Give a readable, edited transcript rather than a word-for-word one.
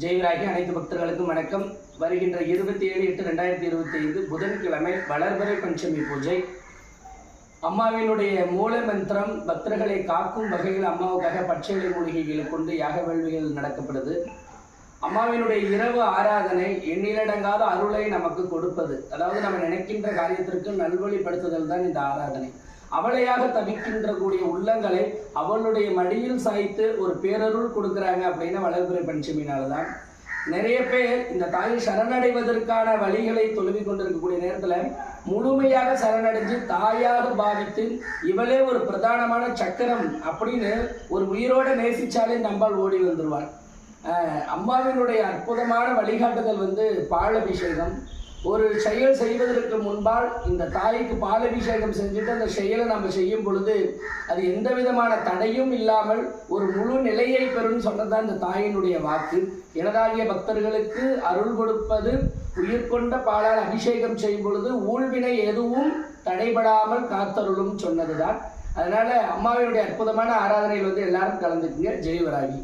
ஜெயவராகி அனைத்து பக்தர்களுக்கும் வணக்கம். வருகின்ற 27/8/2025 புதன்கிழமை வளர்பிறை பஞ்சமி பூஜை. அம்மாவினுடைய மூல மந்திரம் பக்தர்களை காக்கும் வகையில் அம்மாவுக்காக பச்சை மூலிகைகளை கொண்டு யாக வேள்விகள் நடக்கப்படுது. அம்மாவினுடைய இரவு ஆராதனை எண்ணிலடங்காத அருளை நமக்கு கொடுப்பது. அதாவது நம்ம நினைக்கின்ற காரியத்திற்கு நல்வழிப்படுத்துதல் தான் இந்த ஆராதனை. அவளையாக தவிக்கின்ற கூடிய உள்ளங்களை அவளுடைய மடியில் சாய்த்து ஒரு பேரருள் கொடுக்குறாங்க அப்படின்னா வளர்பிறை பஞ்சமினால்தான். நிறைய பேர் இந்த தாயை சரணடைவதற்கான வழிகளை தொழுவி கொண்டிருக்கக்கூடிய நேரத்தில் முழுமையாக சரணடைஞ்சு தாயாக பாவித்து இவளே ஒரு பிரதானமான சக்கரம் அப்படின்னு ஒரு உயிரோட நேசிச்சாலே நம்பால் ஓடி வந்துடுவாள். அம்மாவினுடைய அற்புதமான வழிகாட்டுதல் பாலபிஷேகம். ஒரு செயல் செய்வதற்கு முன்பால் இந்த தாய்க்கு பாலபிஷேகம் செஞ்சுட்டு அந்த செயலை நம்ம செய்யும் பொழுது அது எந்த விதமான தடையும் இல்லாமல் ஒரு முழு நிலையை பெறும் சொன்னதான் இந்த தாயினுடைய வாக்கு. எனதாகிய பக்தர்களுக்கு அருள் கொடுப்பது உயிர் கொண்ட பாலால் அபிஷேகம் செய்யும் பொழுது ஊழ்வினை எதுவும் தடைபடாமல் காத்தருளும் சொன்னதுதான். அதனால அம்மாவினுடைய அற்புதமான ஆராதனையில் எல்லாரும் கலந்துக்குங்க. ஜெயவராகி.